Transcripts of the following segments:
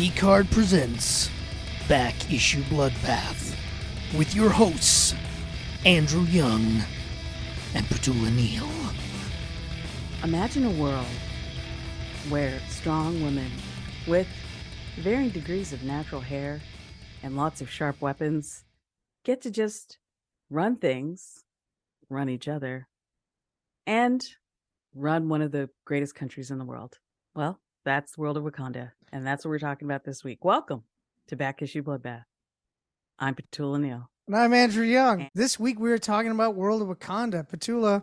Geek Card presents Back Issue Bloodbath with your hosts, Andrew Young and Petula Neal. Imagine a world where strong women with varying degrees of natural hair and lots of sharp weapons get to just run things, run each other, and run one of the greatest countries in the world. Well, that's the world of Wakanda, and that's what we're talking about this week. Welcome to Back Issue Bloodbath. I'm Petula Neal. And I'm Andrew Young. This week we were talking about World of Wakanda. Petula,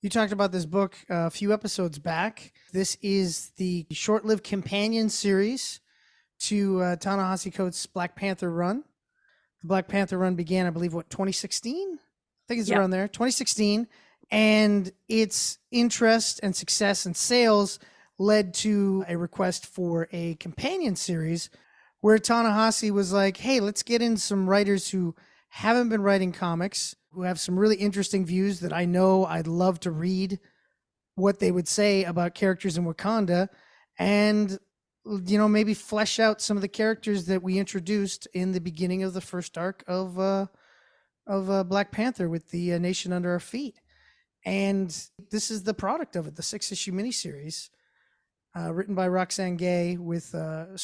you talked about this book a few episodes back. This is the short-lived companion series to Ta-Nehisi Coates Black Panther run. The Black Panther run began, I believe, 2016? I think it's around there, 2016. And its interest and success and sales led to a request for a companion series where Ta-Nehisi was like, hey, let's get in some writers who haven't been writing comics, who have some really interesting views that I know I'd love to read what they would say about characters in Wakanda, and, you know, maybe flesh out some of the characters that we introduced in the beginning of the first arc of Black Panther with the nation under our feet. And this is the product of it, the 6-issue miniseries. Written by Roxane Gay with a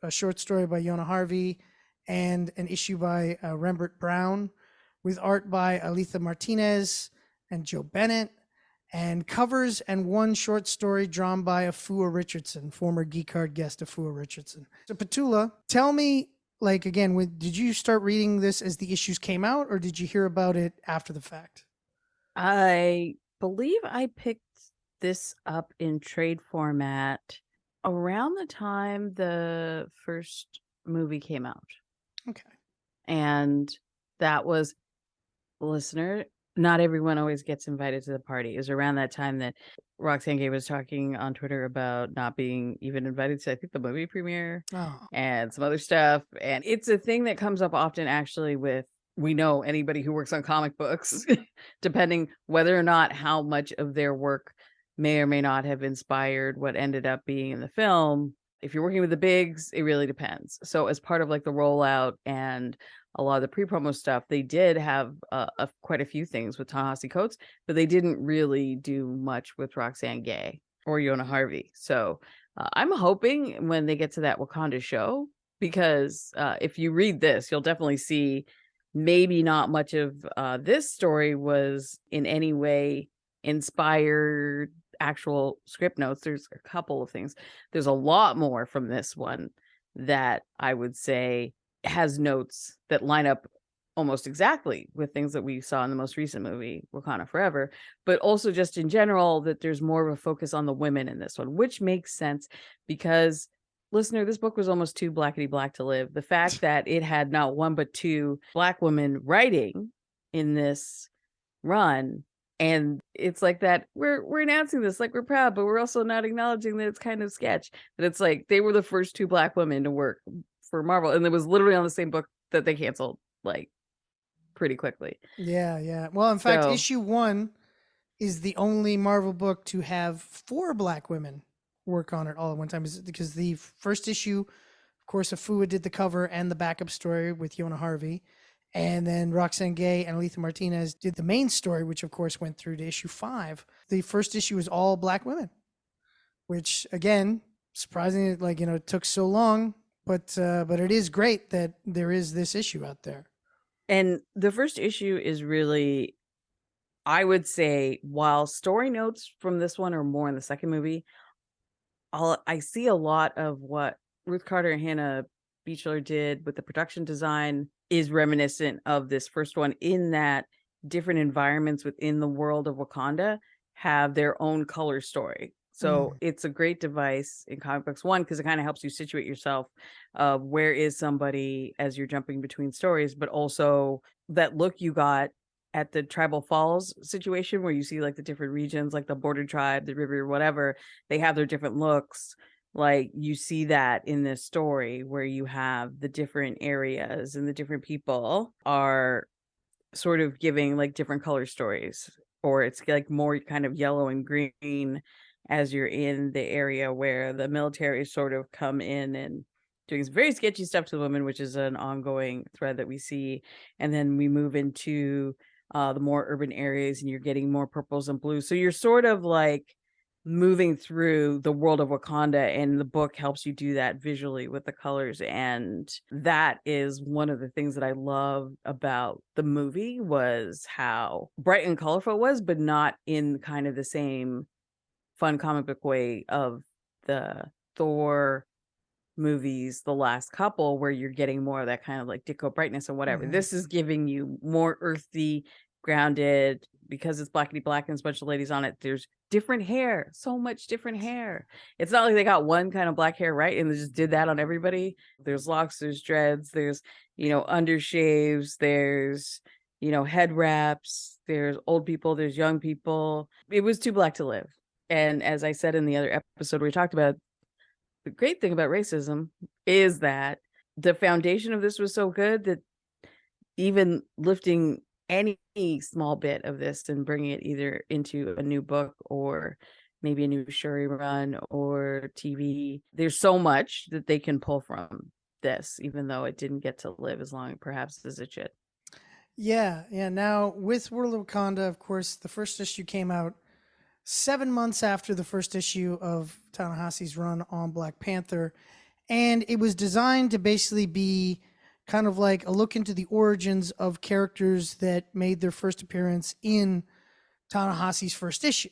short story by Yona Harvey and an issue by Rembert Browne with art by Alitha Martinez and Joe Bennett, and covers and one short story drawn by Afua Richardson, former Geek Card guest Afua Richardson. So Petula, tell me, like, again, did you start reading this as the issues came out, or did you hear about it after the fact? I believe I picked this up in trade format around the time the first movie came out. Okay. And that was, listener, not everyone always gets invited to the party. It was around that time that Roxane Gay was talking on Twitter about not being even invited to, I think, the movie premiere and some other stuff. And it's a thing that comes up often, actually, with, we know anybody who works on comic books, depending whether or not how much of their work may or may not have inspired what ended up being in the film. If you're working with the bigs, it really depends. So as part of like the rollout and a lot of the pre-promo stuff, they did have quite a few things with Ta-Nehisi Coates, but they didn't really do much with Roxane Gay or Yona Harvey. So I'm hoping when they get to that Wakanda show, because if you read this, you'll definitely see maybe not much of this story was in any way inspired actual script notes. There's a couple of things. There's a lot more from this one that I would say has notes that line up almost exactly with things that we saw in the most recent movie, Wakanda Forever, but also just in general that there's more of a focus on the women in this one, which makes sense because, listener, this book was almost too blackety black to live. The fact that it had not one but two Black women writing in this run, and it's like that we're announcing this like we're proud, but we're also not acknowledging that it's kind of sketch. But it's like they were the first two Black women to work for Marvel, and it was literally on the same book that they canceled like pretty quickly. Yeah. Well, in fact, issue 1 is the only Marvel book to have 4 Black women work on it all at one time, because the first issue, of course, Afua did the cover and the backup story with Yona Harvey. And then Roxane Gay and Alitha Martinez did the main story, which of course went through to issue 5. The first issue was all Black women, which again, surprising, like, you know, it took so long, but it is great that there is this issue out there. And the first issue is really, I would say, while story notes from this one are more in the second movie, I see a lot of what Ruth Carter and Hannah Beachler did with the production design is reminiscent of this first one, in that different environments within the world of Wakanda have their own color story. So it's a great device in comic books, one, because it kind of helps you situate yourself of where is somebody as you're jumping between stories, but also that look you got at the Tribal Falls situation where you see like the different regions, like the border tribe, the river, whatever, they have their different looks. Like you see that in this story where you have the different areas and the different people are sort of giving like different color stories, or it's like more kind of yellow and green as you're in the area where the military sort of come in and doing some very sketchy stuff to the women, which is an ongoing thread that we see. And then we move into the more urban areas, and you're getting more purples and blues. So you're sort of like moving through the world of Wakanda, and the book helps you do that visually with the colors. And that is one of the things that I love about the movie, was how bright and colorful it was, but not in kind of the same fun comic book way of the Thor movies, the last couple, where you're getting more of that kind of like disco brightness and whatever. This is giving you more earthy, grounded, because it's blackety black and there's a bunch of ladies on it. There's different hair, so much different hair. It's not like they got one kind of black hair, right? And they just did that on everybody. There's locks, there's dreads, there's, undershaves, there's, head wraps, there's old people, there's young people. It was too black to live. And as I said in the other episode we talked about, the great thing about racism is that the foundation of this was so good that even lifting any small bit of this and bringing it either into a new book or maybe a new Shuri run or TV, there's so much that they can pull from this, even though it didn't get to live as long perhaps as it should. Yeah. Now with World of Wakanda, of course, the first issue came out 7 months after the first issue of Ta-Nehisi's run on Black Panther. And it was designed to basically be kind of like a look into the origins of characters that made their first appearance in Ta-Nehisi's first issue.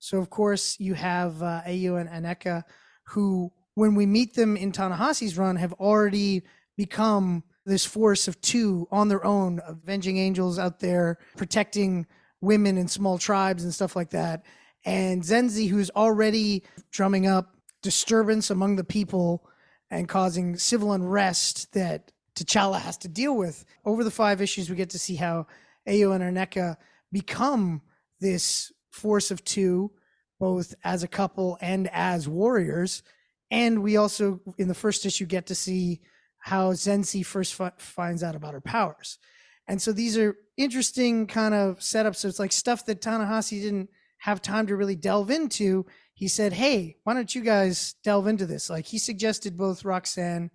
So, of course, you have Ayo and Aneka, who, when we meet them in Ta-Nehisi's run, have already become this force of two on their own, avenging angels out there, protecting women and small tribes and stuff like that. And Zenzi, who's already drumming up disturbance among the people and causing civil unrest that T'Challa has to deal with. Over the 5 issues, we get to see how Ayo and Aneka become this force of two, both as a couple and as warriors. And we also, in the first issue, get to see how Zenzi first finds out about her powers. And so these are interesting kind of setups. So it's like stuff that Ta-Nehisi didn't have time to really delve into. He said, hey, why don't you guys delve into this? Like, he suggested both Roxane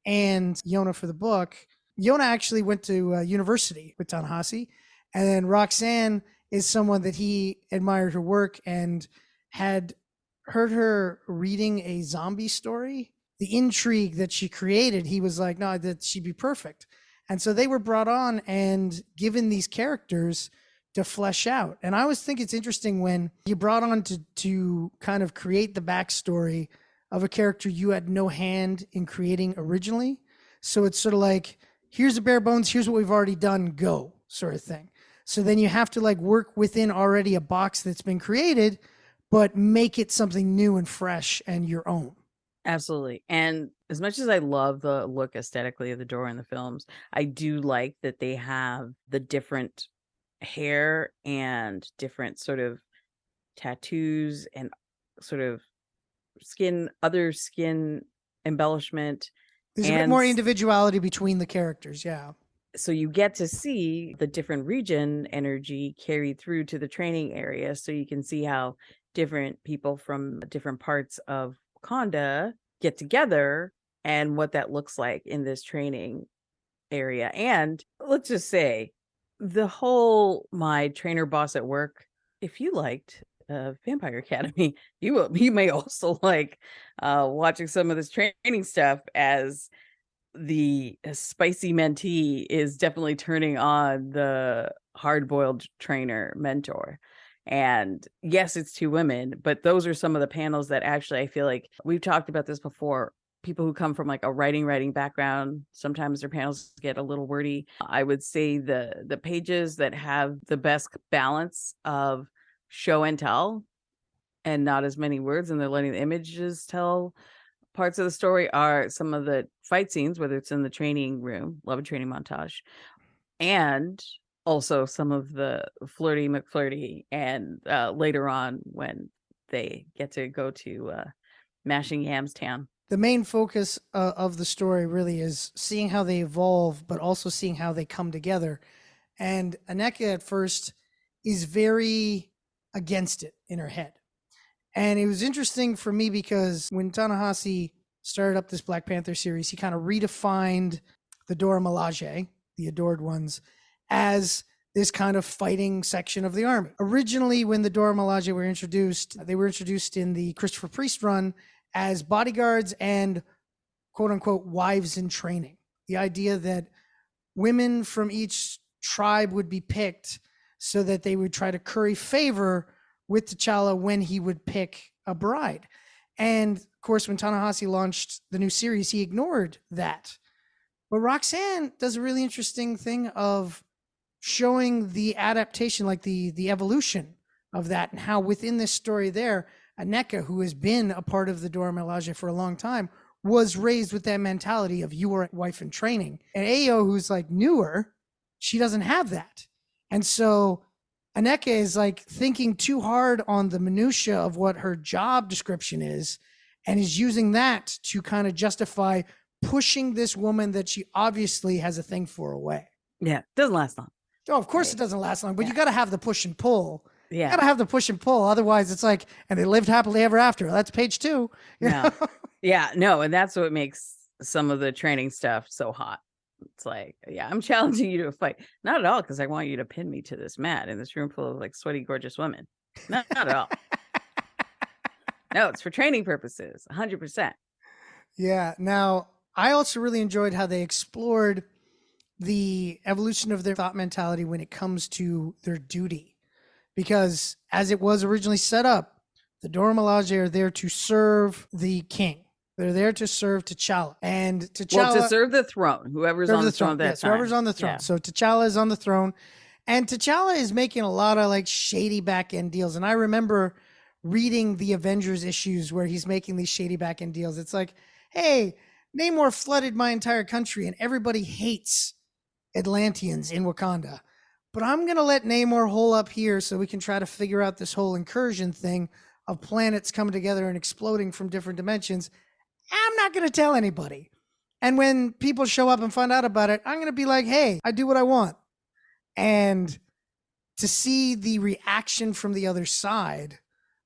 and Yona for the book. Yona actually went to university with Ta-Nehisi, and then Roxane is someone that he admired her work and had heard her reading a zombie story. The intrigue that she created, he was like, no, that she'd be perfect. And so they were brought on and given these characters to flesh out. And I always think it's interesting when you brought on to kind of create the backstory of a character you had no hand in creating originally. So it's sort of like, here's the bare bones, here's what we've already done, go, sort of thing. So then you have to like work within already a box that's been created, but make it something new and fresh and your own. Absolutely. And as much as I love the look aesthetically of the Dora in the films, I do like that they have the different hair and different sort of tattoos and sort of other skin embellishment. There's a bit more individuality between the characters, yeah. So you get to see the different region energy carried through to the training area. So you can see how different people from different parts of Wakanda get together and what that looks like in this training area. And let's just say the whole my trainer boss at work, if you liked Vampire Academy, you may also like watching some of this training stuff, as the spicy mentee is definitely turning on the hard-boiled trainer mentor. And yes, it's 2 women, but those are some of the panels that actually I feel like we've talked about this before. People who come from like a writing background, sometimes their panels get a little wordy. I would say the pages that have the best balance of show and tell and not as many words, and they're letting the images tell parts of the story, are some of the fight scenes, whether it's in the training room, love a training montage, and also some of the flirty McFlirty, and later on when they get to go to Mashing Yams Town. The main focus of the story really is seeing how they evolve, but also seeing how they come together. And Aneka at first is very against it in her head. And it was interesting for me because when Ta-Nehisi started up this Black Panther series, he kind of redefined the Dora Milaje, the Adored Ones, as this kind of fighting section of the army. Originally, when the Dora Milaje were introduced, they were introduced in the Christopher Priest run as bodyguards and quote unquote wives in training. The idea that women from each tribe would be picked so that they would try to curry favor with T'Challa when he would pick a bride. And of course, when Ta-Nehisi launched the new series, he ignored that. But Roxane does a really interesting thing of showing the adaptation, like the evolution of that, and how within this story there, Aneka, who has been a part of the Dora Milaje for a long time, was raised with that mentality of you are a wife in training. And Ayo, who's like newer, she doesn't have that. And so Aneka is like thinking too hard on the minutia of what her job description is, and is using that to kind of justify pushing this woman that she obviously has a thing for away. Yeah, doesn't last long. Oh, of course it doesn't last long, but you got to have the push and pull. Yeah. You got to have the push and pull. Otherwise, it's like, and they lived happily ever after. That's page 2. You No. know? Yeah, no. And that's what makes some of the training stuff so hot. It's like, yeah, I'm challenging you to a fight. Not at all, because I want you to pin me to this mat in this room full of like sweaty, gorgeous women. Not at all. No, it's for training purposes, 100%. Yeah. Now, I also really enjoyed how they explored the evolution of their thought mentality when it comes to their duty. Because as it was originally set up, the Dora Milaje are there to serve the king. They're there to serve T'Challa. And T'Challa... Well, to serve the throne, whoever's on the throne that time. Whoever's on the throne. Yeah. So T'Challa is on the throne. And T'Challa is making a lot of like shady back end deals. And I remember reading the Avengers issues where he's making these shady back end deals. It's like, hey, Namor flooded my entire country and everybody hates Atlanteans in Wakanda. But I'm going to let Namor hole up here so we can try to figure out this whole incursion thing of planets coming together and exploding from different dimensions. I'm not going to tell anybody. And when people show up and find out about it, I'm going to be like, hey, I do what I want. And to see the reaction from the other side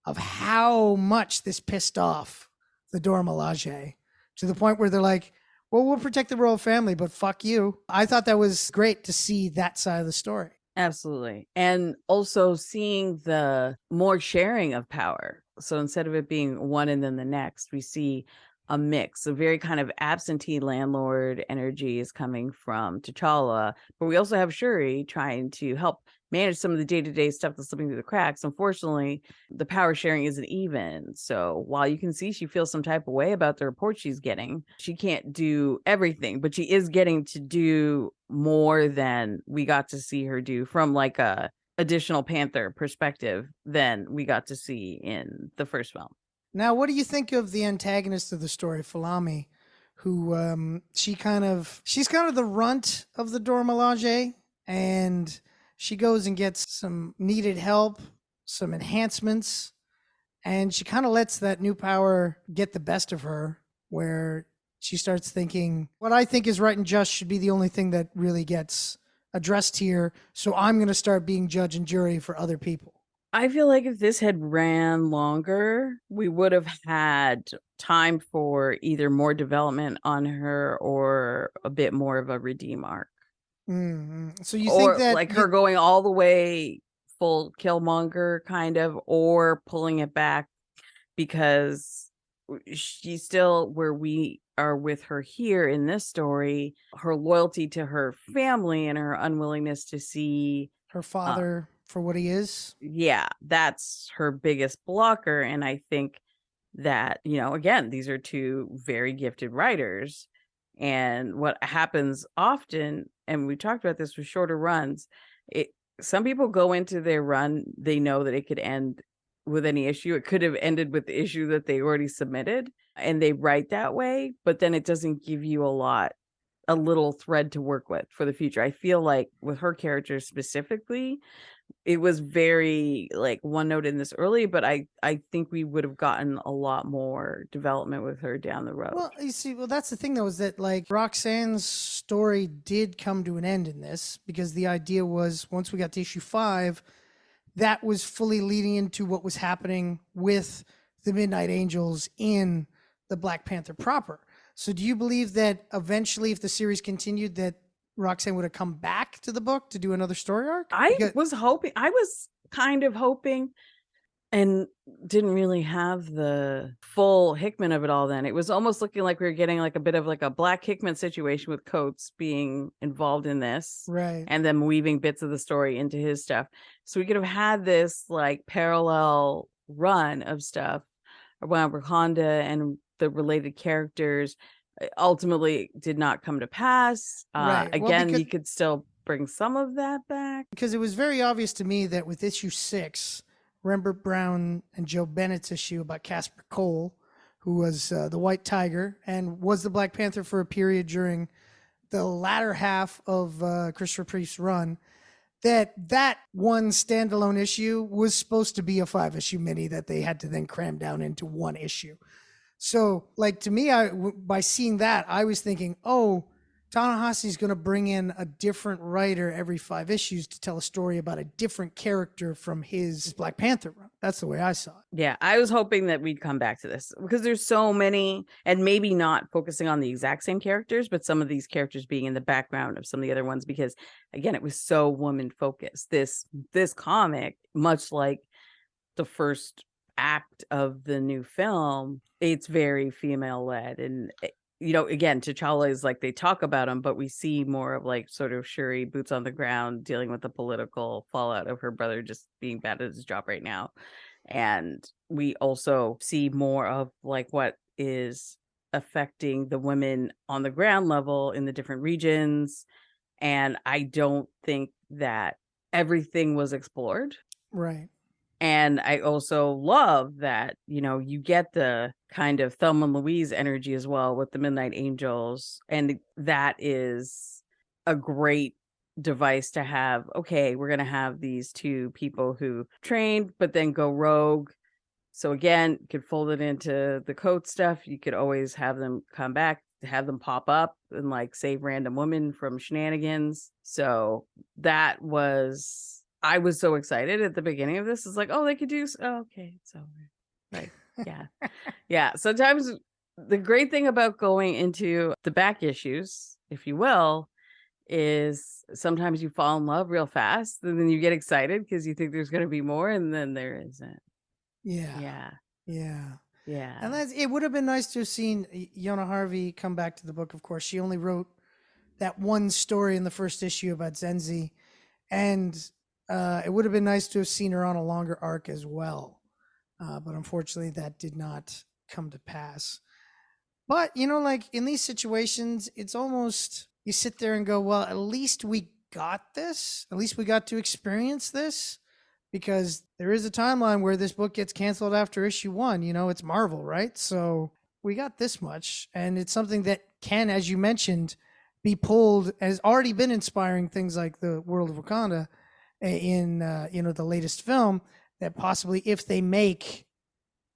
of how much this pissed off the Dora Milaje, to the point where they're like, well, we'll protect the royal family, but fuck you. I thought that was great to see that side of the story. Absolutely. And also seeing the more sharing of power. So instead of it being one and then the next, we see a mix. A very kind of absentee landlord energy is coming from T'Challa, but we also have Shuri trying to help manage some of the day-to-day stuff that's slipping through the cracks. Unfortunately, the power sharing isn't even. So while you can see she feels some type of way about the report she's getting, she can't do everything, but she is getting to do more than we got to see her do from like a additional Panther perspective than we got to see in the first film. Now, what do you think of the antagonist of the story, Falami, who she's kind of the runt of the Dora Milaje, and she goes and gets some needed help, some enhancements, and she kind of lets that new power get the best of her, where she starts thinking, what I think is right and just should be the only thing that really gets addressed here, so I'm going to start being judge and jury for other people. I feel like if this had ran longer, we would have had time for either more development on her or a bit more of a redeem arc. Mm-hmm. So you think that like her going all the way full Killmonger kind of, or pulling it back because she's still where we are with her here in this story, her loyalty to her family and her unwillingness to see her father for what he is. Yeah, that's her biggest blocker. And I think that, you know, again, these are two very gifted writers. And what happens often, and we talked about this with shorter runs, some people go into their run, they know that it could end with any issue. It could have ended with the issue that they already submitted, and they write that way, but then it doesn't give you a little thread to work with for the future. I feel like with her character specifically, it was very like one note in this early, but I think we would have gotten a lot more development with her down the road. Well, you see, that's the thing though, is that like Roxane's story did come to an end in this, because the idea was once we got to issue 5, that was fully leading into what was happening with the Midnight Angels in the Black Panther proper. So do you believe that eventually, if the series continued, that Roxane would have come back to the book to do another story arc? I was kind of hoping, and didn't really have the full Hickman of it all then. It was almost looking like we were getting like a bit of like a Black Hickman situation with Coates being involved in this. Right. And then weaving bits of the story into his stuff. So we could have had this like parallel run of stuff around Wakanda and the related characters. Ultimately did not come to pass. Right. Well, Again, because- you could still bring some of that back. Because it was very obvious to me that with issue 6, Rembert, Browne, and Joe Bennett's issue about Casper Cole, who was the White Tiger and was the Black Panther for a period during the latter half of Christopher Priest's run, that one standalone issue was supposed to be a 5-issue mini that they had to then cram down into one issue. So, like, to me, by seeing that, I was thinking, oh, Ta-Nehisi is going to bring in a different writer every 5 issues to tell a story about a different character from his Black Panther run. That's the way I saw it. Yeah, I was hoping that we'd come back to this because there's so many, and maybe not focusing on the exact same characters, but some of these characters being in the background of some of the other ones, because again, it was so woman focused. This comic, much like the first act of the new film, it's very female led. And again, T'Challa is like, they talk about him, but we see more of like sort of Shuri, boots on the ground, dealing with the political fallout of her brother just being bad at his job right now. And we also see more of like what is affecting the women on the ground level in the different regions. And I don't think that everything was explored. Right. And I also love that, you get the kind of Thelma and Louise energy as well with the Midnight Angels. And that is a great device to have. Okay, we're going to have these two people who trained, but then go rogue. So again, you could fold it into the Coates stuff. You could always have them come back, have them pop up and like save random women from shenanigans. So that was... I was so excited at the beginning of this. It's like, oh, they could do. Oh, okay, it's over. Like, yeah, yeah. Sometimes the great thing about going into the back issues, if you will, is sometimes you fall in love real fast, and then you get excited because you think there's going to be more, and then there isn't. Yeah. And it would have been nice to have seen Yona Harvey come back to the book. Of course, she only wrote that one story in the first issue about Zenzi, and it would have been nice to have seen her on a longer arc as well. But unfortunately, that did not come to pass. But, like in these situations, it's almost, you sit there and go, well, at least we got this. At least we got to experience this. Because there is a timeline where this book gets canceled after issue 1. It's Marvel, right? So we got this much. And it's something that can, as you mentioned, be pulled, has already been inspiring things like the World of Wakanda in the latest film, that possibly if they make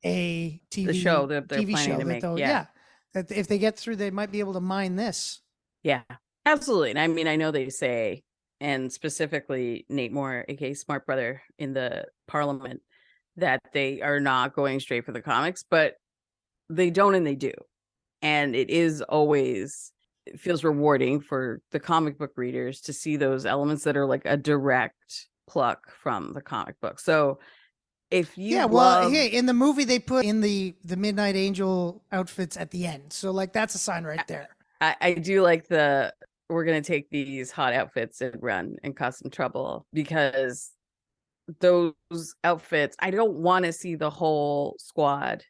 a TV show that they're TV planning show to make, that if they get through, they might be able to mine this. Yeah, absolutely. And I mean, I know they say, and specifically Nate Moore, aka Smart Brother in the Parliament, that they are not going straight for the comics, but they don't, and they do. And it is always, it feels rewarding for the comic book readers to see those elements that are like a direct pluck from the comic book. So if you in the movie they put in the Midnight Angel outfits at the end, so like that's a sign right there. I do like we're gonna take these hot outfits and run and cause some trouble, because those outfits, I don't want to see the whole squad,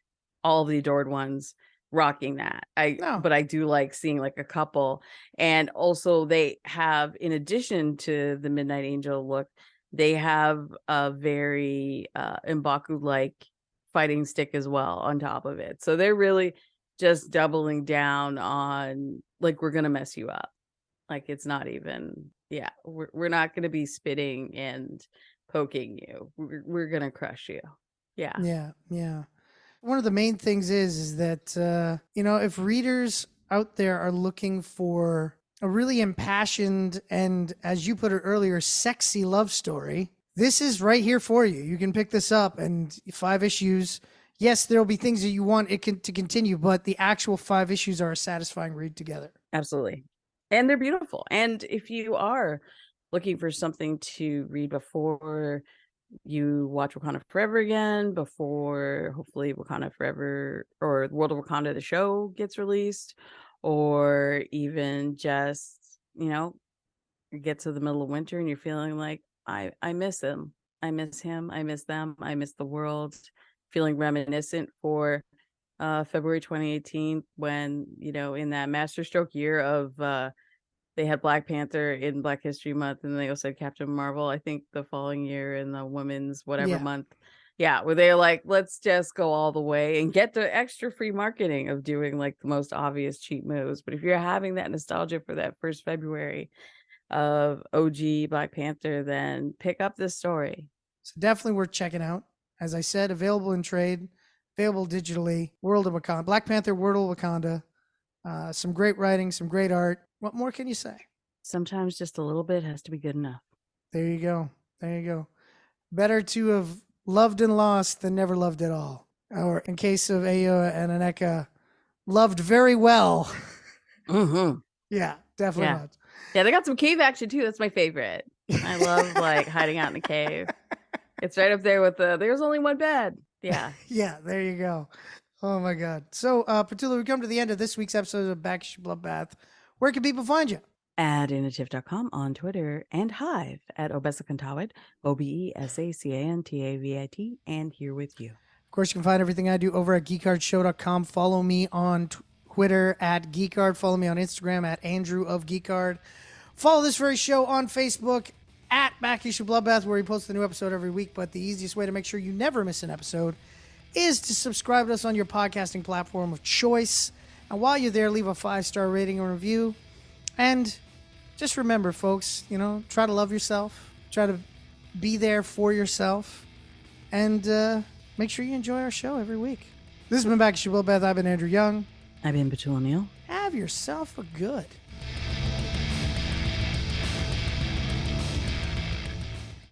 all the adored ones, rocking that. But I do like seeing like a couple. And also they have, in addition to the Midnight Angel look, they have a very M'Baku like fighting stick as well on top of it. So they're really just doubling down on like, we're gonna mess you up. Like, it's not even, we're not gonna be spitting and poking you. We're gonna crush you. Yeah. One of the main things is that, if readers out there are looking for a really impassioned and, as you put it earlier, sexy love story, this is right here for you. You can pick this up, and 5 issues, yes, there will be things that you want to continue, but the actual 5 issues are a satisfying read together. Absolutely. And they're beautiful. And if you are looking for something to read before you watch Wakanda Forever again, before hopefully Wakanda Forever or World of Wakanda, the show, gets released, or even just, you get to the middle of winter and you're feeling like, I miss him. I miss him. I miss them. I miss the world. Feeling reminiscent for February 2018 when, in that masterstroke year of they had Black Panther in Black History Month, and they also had Captain Marvel, I think the following year in the women's whatever month. Yeah, where they're like, let's just go all the way and get the extra free marketing of doing like the most obvious cheap moves. But if you're having that nostalgia for that first February of OG Black Panther, then pick up this story. So definitely worth checking out. As I said, available in trade, available digitally. World of Wakanda, Black Panther, World of Wakanda. Some great writing, some great art. What more can you say? Sometimes just a little bit has to be good enough. There you go. There you go. Better to have loved and lost than never loved at all. Or in case of Ayo and Aneka, loved very well. Mm-hmm. Yeah, definitely not. Yeah, they got some cave action too. That's my favorite. I love like hiding out in a cave. It's right up there with there's only one bed. Yeah. Yeah, there you go. Oh my God. So, Petula, we come to the end of this week's episode of Back Issue Bloodbath. Where can people find you? At initiative.com on Twitter and Hive at Obesacantavit, OBESACANTAVIT, and here with you. Of course, you can find everything I do over at geekardshow.com. Follow me on Twitter at Geekard. Follow me on Instagram at Andrew of Geekard. Follow this very show on Facebook at Back Issue Bloodbath, where we post a new episode every week. But the easiest way to make sure you never miss an episode is to subscribe to us on your podcasting platform of choice. And while you're there, leave a 5-star rating or review. And just remember, folks, try to love yourself. Try to be there for yourself. And make sure you enjoy our show every week. This has been Back Issue Bloodbath. I've been Andrew Young. I've been Petula Neal. Have yourself a good